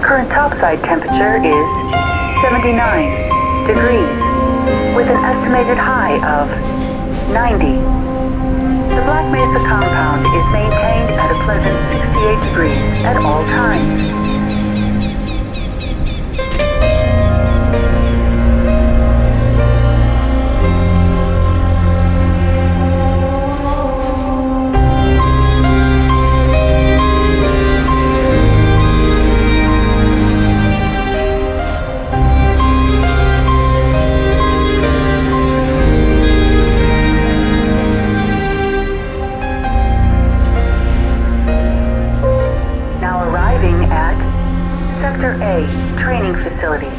Current topside temperature is 79 degrees, with an estimated high of 90. The Black Mesa compound is maintained at a pleasant 68 degrees at all times. Sector A, training facility.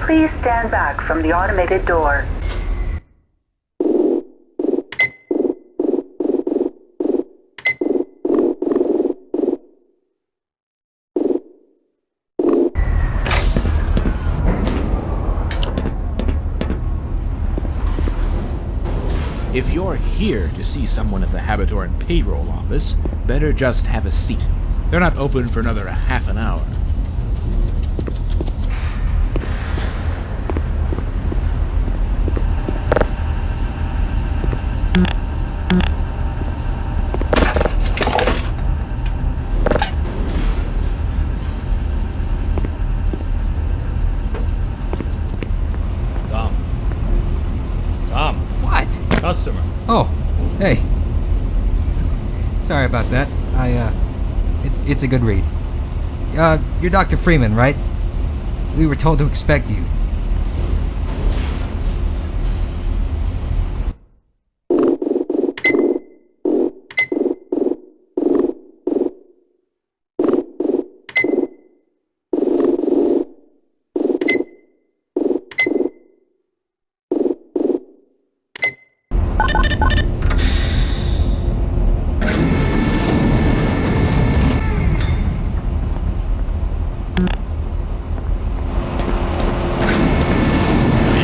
Please stand back from the automated door. If you're here to see someone at the Habitor and Payroll office, better just have a seat. They're not open for another half an hour. Tom. What? Customer. Oh, hey. Sorry about that. It's a good read. You're Dr. Freeman, right? We were told to expect you.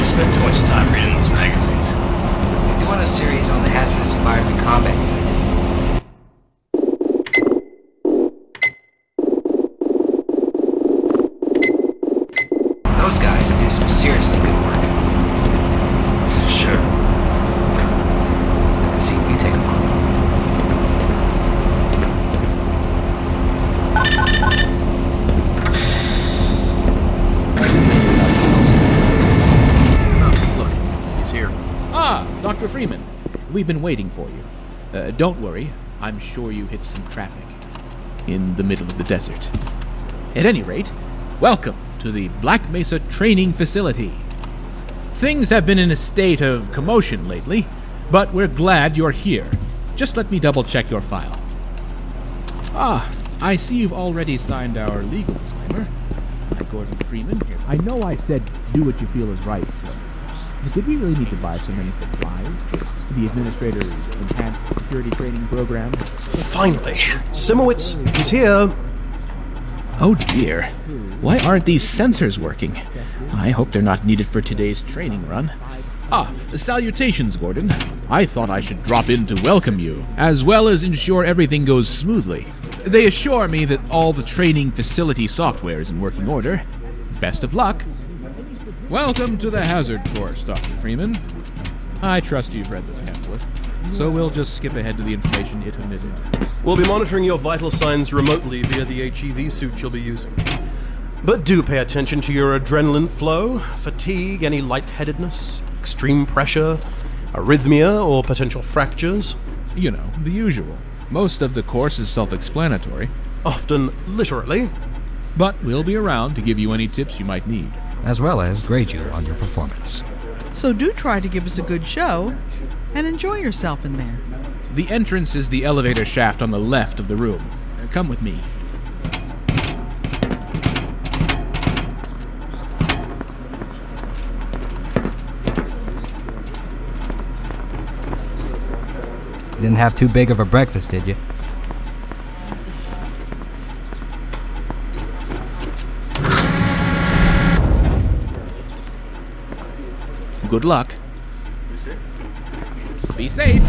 Spend too much time reading those magazines. We're doing a series on the hazardous environment combat unit. Those guys do some seriously good work. Sure. I can see you take them on. Dr. Freeman, we've been waiting for you. Don't worry, I'm sure you hit some traffic in the middle of the desert. At any rate, welcome to the Black Mesa training facility. Things have been in a state of commotion lately, but we're glad you're here. Just let me double-check your file. I see you've already signed our legal disclaimer. I'm Gordon Freeman. I know I said do what you feel is right. But did we really need to buy so many supplies for the administrator's enhanced security training program? Finally, Simowitz is here. Oh dear. Why aren't these sensors working? I hope they're not needed for today's training run. Salutations, Gordon. I thought I should drop in to welcome you, as well as ensure everything goes smoothly. They assure me that all the training facility software is in working order. Best of luck. Welcome to the hazard course, Dr. Freeman. I trust you've read the pamphlet, so we'll just skip ahead to the information it omitted. We'll be monitoring your vital signs remotely via the HEV suit you'll be using. But do pay attention to your adrenaline flow, fatigue, any lightheadedness, extreme pressure, arrhythmia, or potential fractures. You know, the usual. Most of the course is self-explanatory. Often literally. But we'll be around to give you any tips you might need. As well as grade you on your performance. So do try to give us a good show and enjoy yourself in there. The entrance is the elevator shaft on the left of the room. Come with me. You didn't have too big of a breakfast, did you? Good luck. Be safe.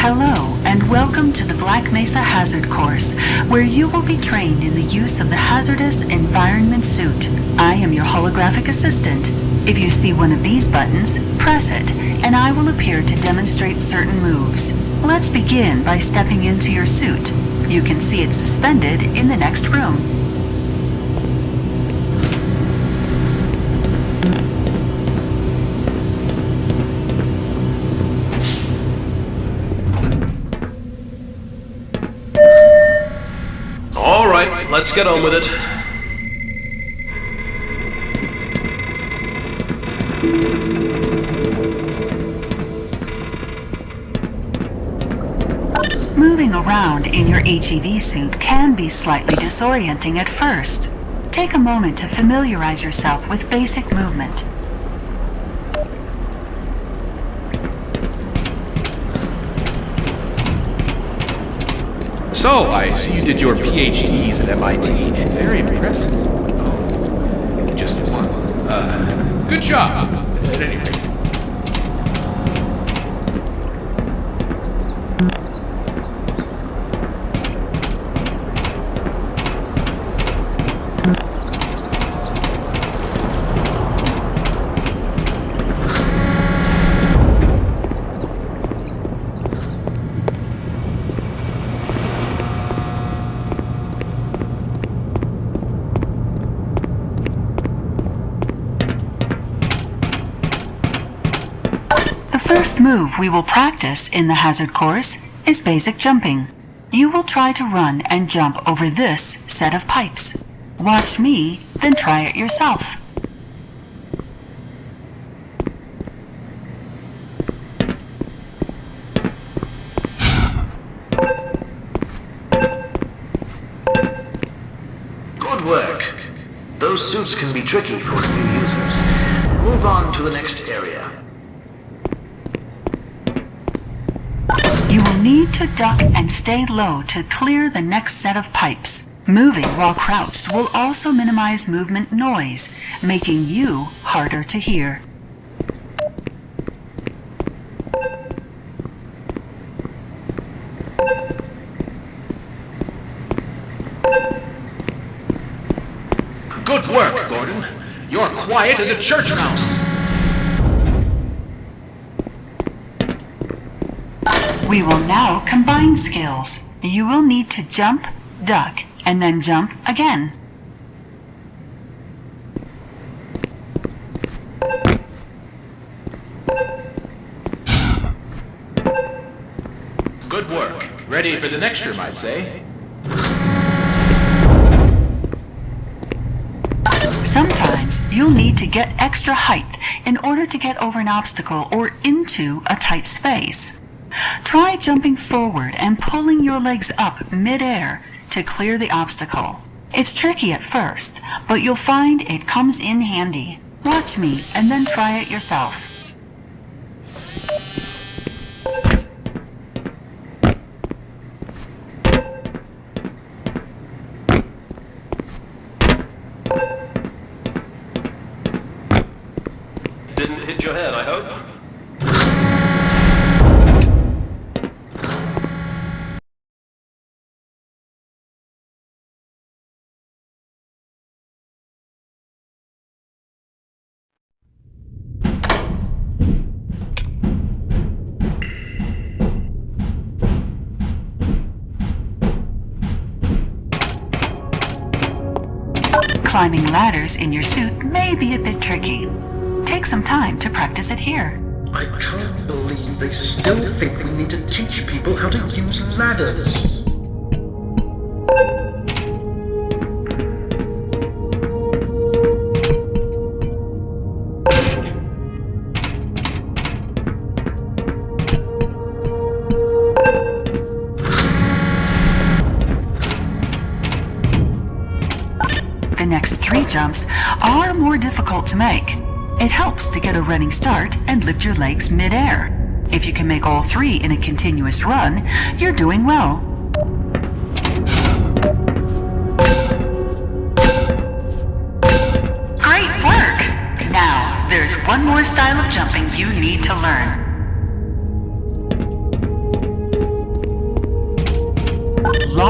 Hello, and welcome to the Black Mesa Hazard Course, where you will be trained in the use of the hazardous environment suit. I am your holographic assistant. If you see one of these buttons, press it, and I will appear to demonstrate certain moves. Let's begin by stepping into your suit. You can see it suspended in the next room. All right, let's get on with it. Moving around in your HEV suit can be slightly disorienting at first. Take a moment to familiarize yourself with basic movement. So, I see you did your PhDs at MIT. Very impressive. Oh, just one. Good job. At any rate. The first move we will practice in the hazard course is basic jumping. You will try to run and jump over this set of pipes. Watch me, then try it yourself. Good work. Those suits can be tricky for new users. Move on to the next area. You will need to duck and stay low to clear the next set of pipes. Moving while crouched will also minimize movement noise, making you harder to hear. Good work, Gordon. You're quiet as a church mouse. We will now combine skills. You will need to jump, duck, and then jump again. Good work. Ready for the next room, I'd say. Sometimes you'll need to get extra height in order to get over an obstacle or into a tight space. Try jumping forward and pulling your legs up mid-air to clear the obstacle. It's tricky at first, but you'll find it comes in handy. Watch me and then try it yourself. Didn't hit your head, I hope. Climbing ladders in your suit may be a bit tricky. Take some time to practice it here. I can't believe they still think we need to teach people how to use ladders. The next 3 jumps are more difficult to make. It helps to get a running start and lift your legs mid-air. If you can make all 3 in a continuous run, you're doing well. Great work! Now, there's one more style of jumping you need to learn.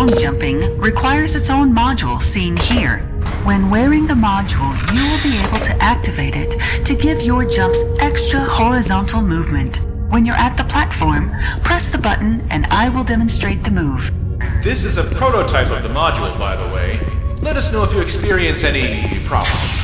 long jumping requires its own module seen here. When wearing the module, you will be able to activate it to give your jumps extra horizontal movement. When you're at the platform, press the button and I will demonstrate the move. This is a prototype of the module, by the way. Let us know if you experience any problems.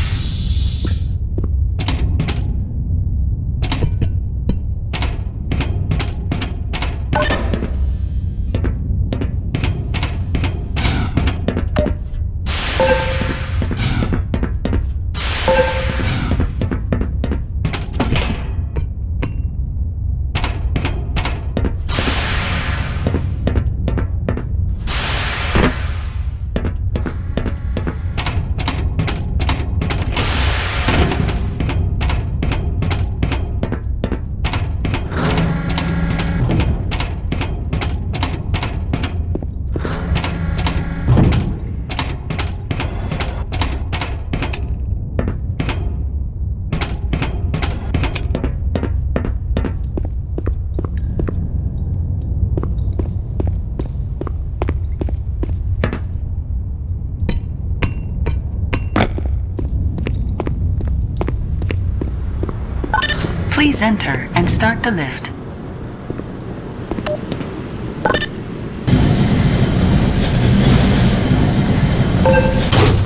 Please enter and start the lift.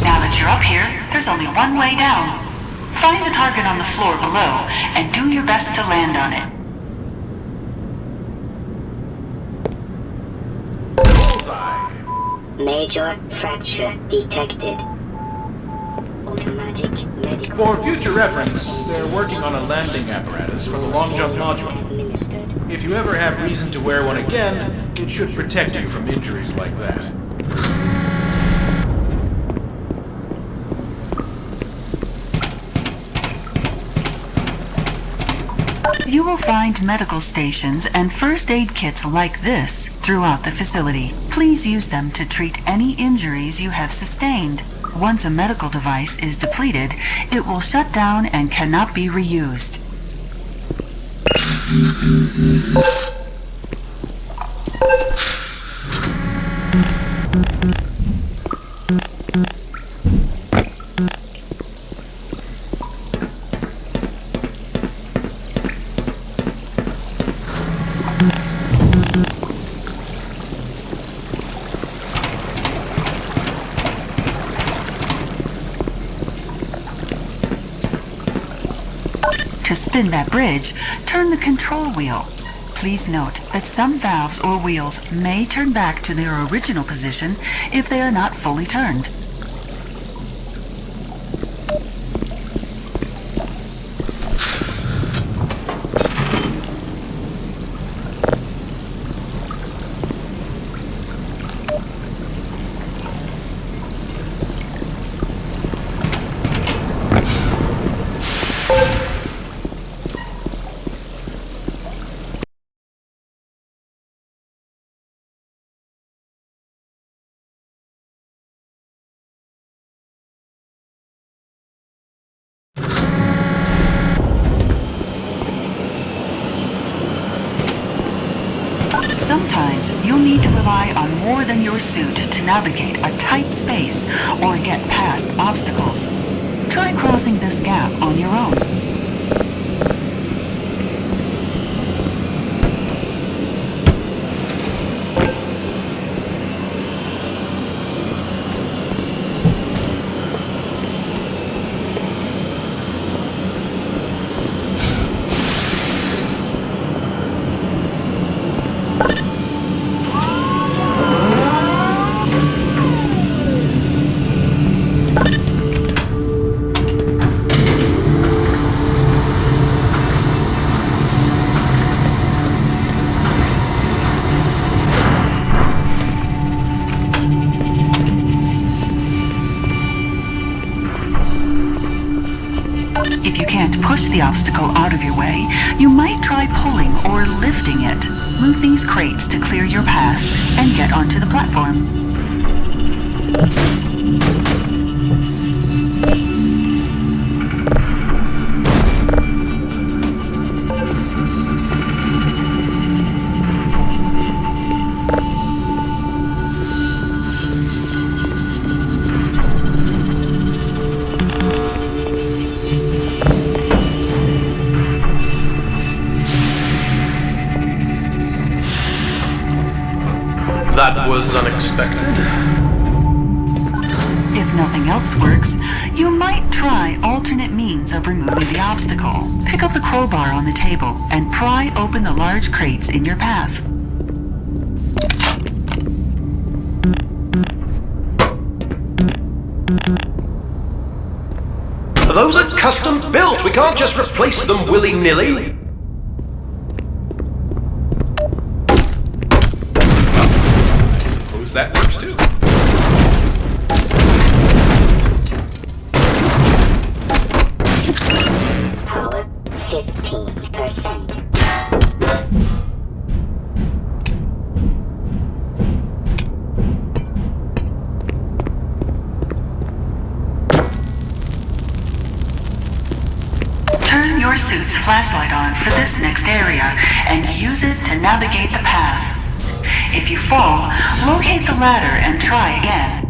Now that you're up here, there's only one way down. Find the target on the floor below and do your best to land on it. Major fracture detected. Automatic medical. For future reference, they're working on a landing apparatus for the long jump module. Administered. If you ever have reason to wear one again, it should protect you from injuries like that. You will find medical stations and first aid kits like this throughout the facility. Please use them to treat any injuries you have sustained. Once a medical device is depleted, it will shut down and cannot be reused. To spin that bridge, turn the control wheel. Please note that some valves or wheels may turn back to their original position if they are not fully turned. Sometimes you'll need to rely on more than your suit to navigate a tight space or get past obstacles. Try crossing this gap on your own. If you can't push the obstacle out of your way, you might try pulling or lifting it. Move these crates to clear your path and get onto the platform. That was unexpected. If nothing else works, you might try alternate means of removing the obstacle. Pick up the crowbar on the table and pry open the large crates in your path. Those are custom built. We can't just replace them willy-nilly. I suppose that works too. Power 15%. Turn your suit's flashlight on for this next area and use it to navigate the path. If you fall, locate the ladder and try again.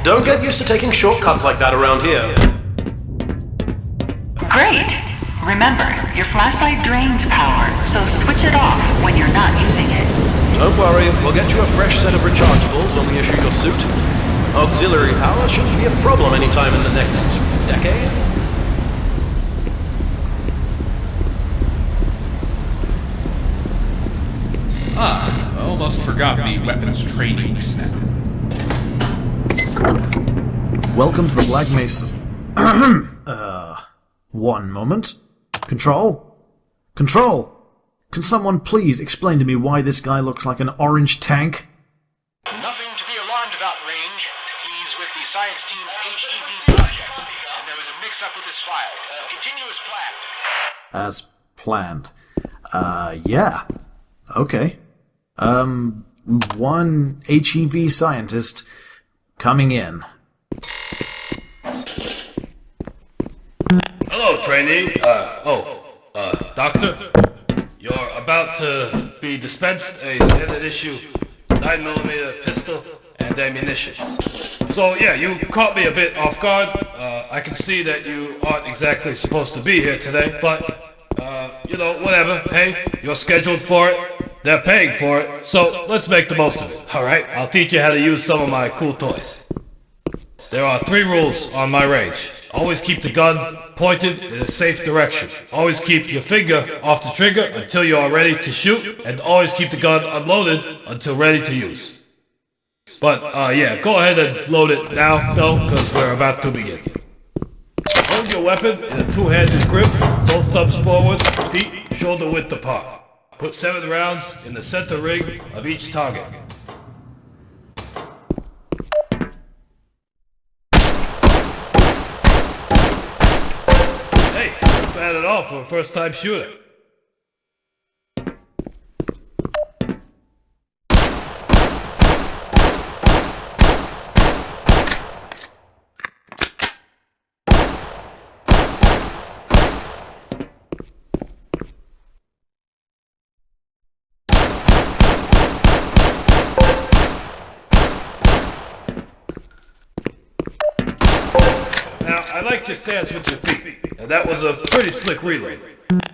Don't get used to taking shortcuts like that around here. Great! Remember, your flashlight drains power, so switch it off when you're not using it. Don't worry, we'll get you a fresh set of rechargeables when we issue your suit. Auxiliary power shouldn't be a problem anytime in the next decade. I almost forgot the weapons training snap. Welcome to the Black Mesa. One moment. Control? Control! Can someone please explain to me why this guy looks like an orange tank? Nothing to be alarmed about, Range. He's with the science team's HEV project, and there was a mix-up with his file. Continue as planned. As planned. Yeah. Okay. One HEV scientist coming in. Hello, trainee. Doctor. You're about to be dispensed a standard issue 9mm pistol and ammunition. So yeah, you caught me a bit off guard. I can see that you aren't exactly supposed to be here today, but whatever. Hey, you're scheduled for it. They're paying for it, so let's make the most of it. Alright, I'll teach you how to use some of my cool toys. There are 3 rules on my range. Always keep the gun pointed in a safe direction. Always keep your finger off the trigger until you are ready to shoot, and always keep the gun unloaded until ready to use. But, yeah, go ahead and load it now, though, because we're about to begin. Hold your weapon in a 2-handed grip, both thumbs forward, feet shoulder width apart. Put 7 rounds in the center ring of each target. Hey, not bad at all for a first-time shooter. I like your stance with your feet, and that was a pretty slick reload.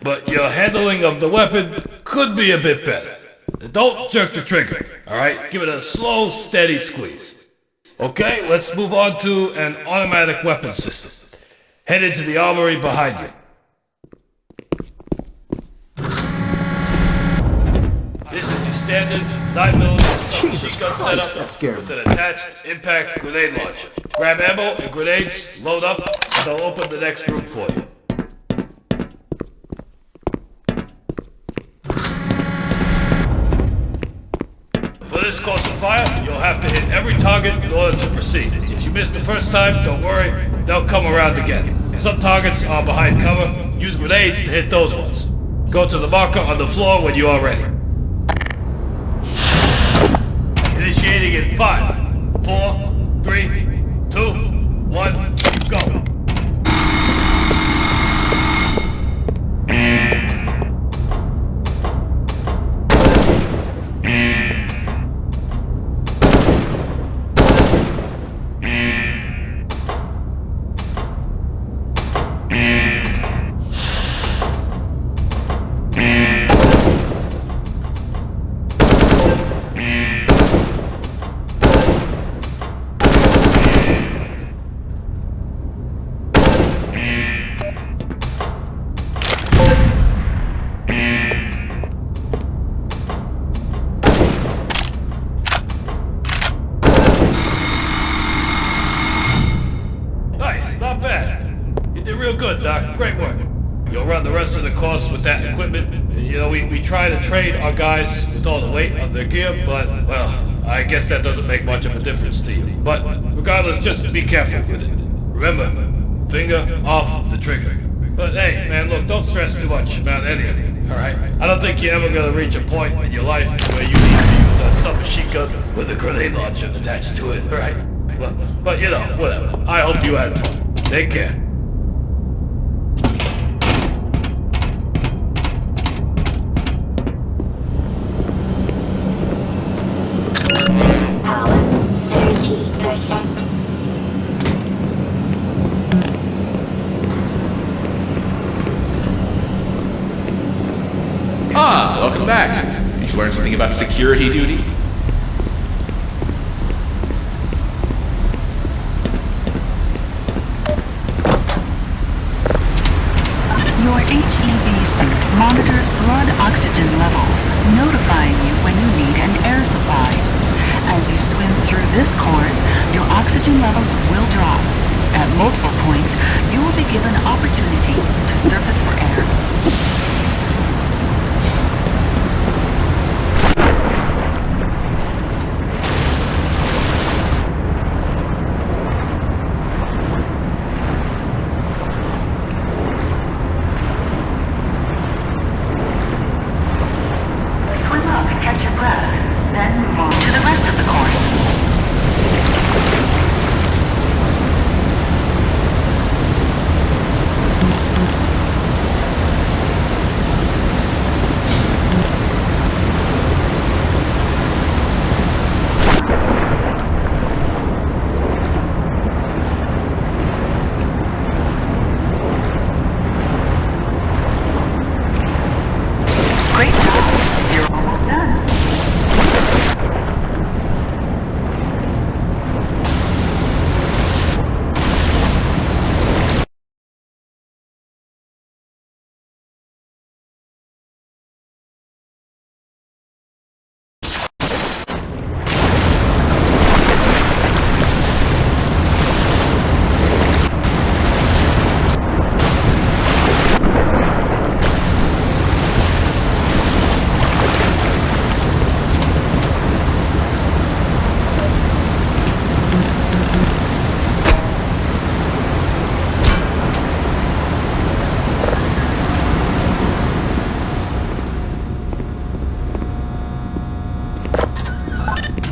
But your handling of the weapon could be a bit better. Don't jerk the trigger, alright? Give it a slow, steady squeeze. Okay, let's move on to an automatic weapon system. Head into the armory behind you. This is your standard 9mm Jesus shotgun Christ, setup that scared with me. an attached impact grenade launcher. Grab ammo and grenades, load up, and they'll open the next room for you. For this course of fire, you'll have to hit every target in order to proceed. If you miss the first time, don't worry, they'll come around again. Some targets are behind cover. Use grenades to hit those ones. Go to the marker on the floor when you are ready. Initiating in 5, 4, 3, 2, 1, go. real good, Doc. Great work. You'll run the rest of the course with that equipment. You know, we try to train our guys with all the weight of their gear, but, well, I guess that doesn't make much of a difference to you. But regardless, just be careful with it. Remember, finger off the trigger. But hey, man, look, don't stress too much about anything, alright? I don't think you're ever gonna reach a point in your life where you need to use a submachine gun with a grenade launcher attached to it, right? Well, but you know, whatever. I hope you had fun. Take care. Power 30%. Ah, welcome back. Did you learn something about security duty? Your HEV suit monitors blood oxygen levels, notifying you when you need an air supply. As you swim through this course, your oxygen levels will drop. At multiple points, you will be given opportunity to surface for air. Catch your breath, then move on to the rest of the course. Great job. You're almost done.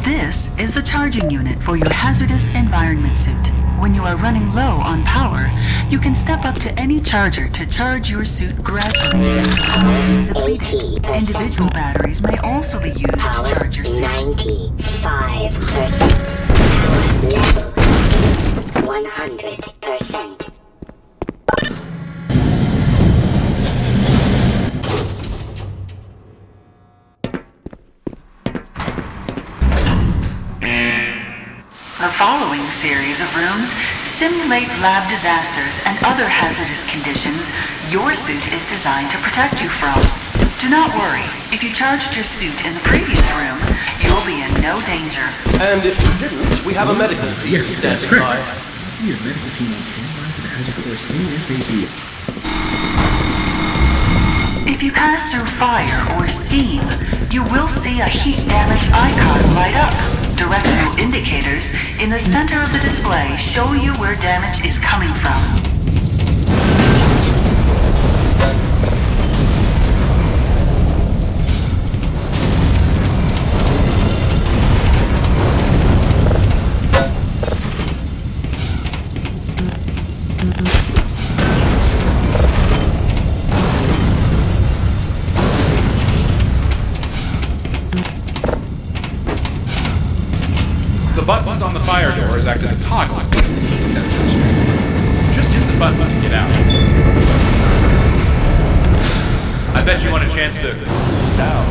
This is the charging unit for your hazardous environment suit. When you are running low on power, you can step up to any charger to charge your suit gradually as the power is depleted. Individual batteries may also be used to charge your suit. 95%. Level 100%. The following series of rooms simulate lab disasters and other hazardous conditions your suit is designed to protect you from. Do not worry, if you charged your suit in the previous room, you'll be in no danger. And if you didn't, we have a medical team standing by. Your medical team on standby for the hazard course ASAP. If you pass through fire or steam, you will see a heat damage icon light up. Directional indicators in the center of the display show you where damage is coming from. The buttons on the fire doors act as a toggle to the sensors. Just hit the button to get out. I bet you want a chance to cool out.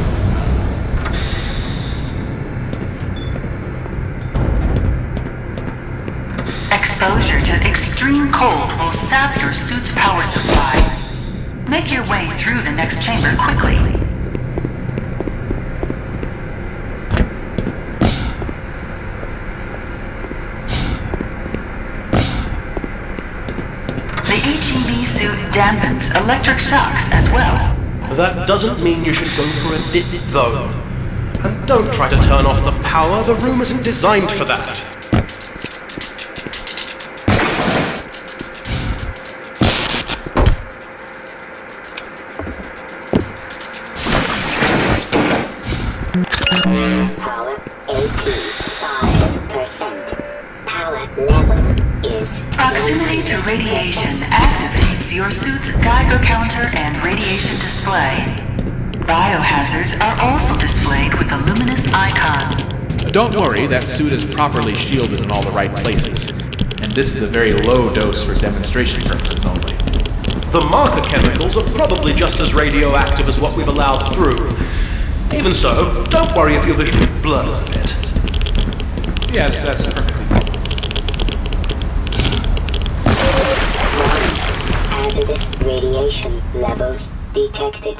Exposure to extreme cold will sap your suit's power supply. Make your way through the next chamber quickly. The HEV suit dampens electric shocks as well. That doesn't mean you should go for a dip, though. And don't try to turn off the power. The room isn't designed for that. Power 85%. Power level is... Proximity to radiation activates your suit's Geiger counter and radiation display. Biohazards are also displayed with a luminous icon. Don't worry, that suit is properly shielded in all the right places. And this is a very low dose for demonstration purposes only. The marker chemicals are probably just as radioactive as what we've allowed through. Even so, don't worry if your vision blurs a bit. Yes, that's perfectly fine. Hazardous radiation levels detected.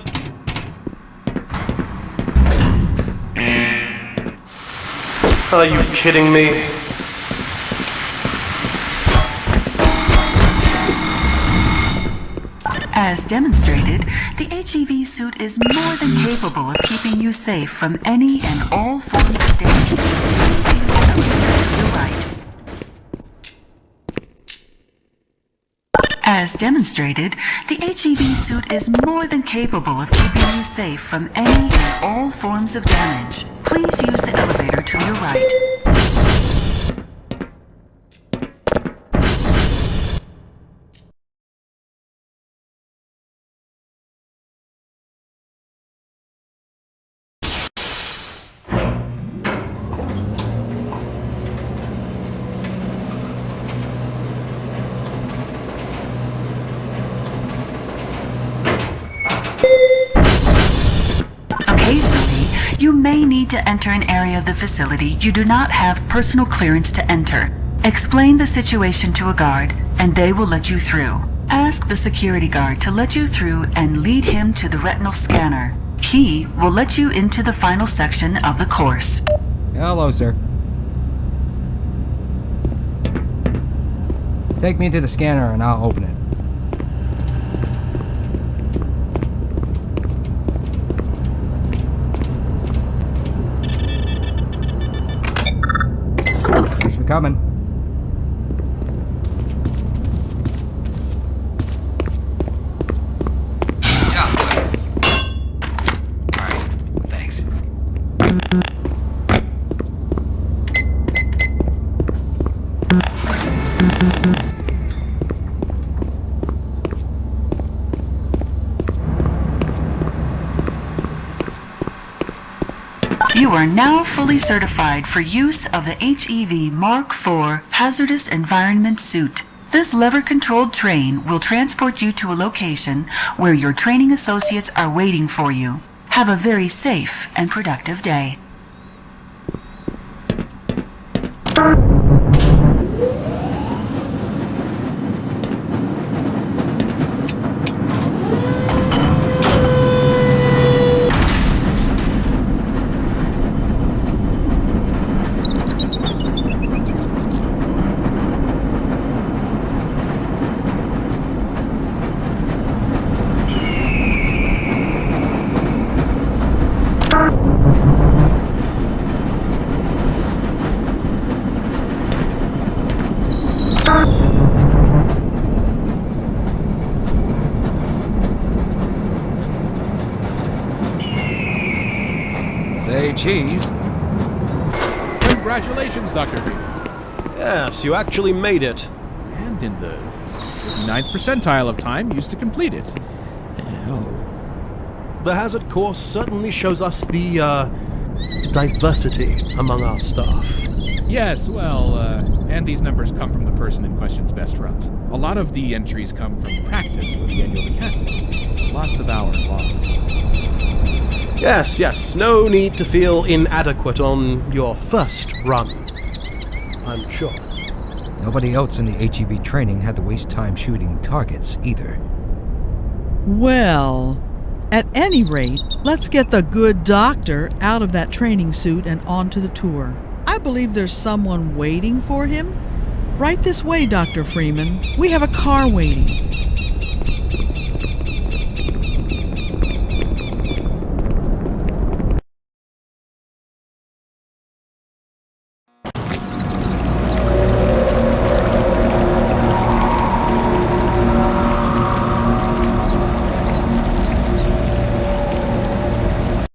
Are you kidding me? As demonstrated, the HEV suit is more than capable of keeping you safe from any and all forms of damage. You're right. As demonstrated, the HEV suit is more than capable of keeping you safe from any and all forms of damage. Please use the elevator to your right. Occasionally, you may need to enter an area of the facility you do not have personal clearance to enter. Explain the situation to a guard, and they will let you through. Ask the security guard to let you through and lead him to the retinal scanner. He will let you into the final section of the course. Hello, sir. Take me to the scanner and I'll open it. Thanks for coming. Yeah. Alright, thanks. You are now fully certified for use of the HEV Mark IV Hazardous Environment Suit. This lever-controlled train will transport you to a location where your training associates are waiting for you. Have a very safe and productive day. Say cheese. Congratulations, Dr. Freeman. Yes, you actually made it. And in the 9th percentile of time used to complete it. Oh. The hazard course certainly shows us the, diversity among our staff. Yes, well, and these numbers come from the person in question's best runs. A lot of the entries come from practice for the annual academy. Lots of hours long. Yes, no need to feel inadequate on your first run. I'm sure. Nobody else in the HEV training had to waste time shooting targets either. Well, at any rate, let's get the good doctor out of that training suit and onto the tour. I believe there's someone waiting for him. Right this way, Dr. Freeman. We have a car waiting.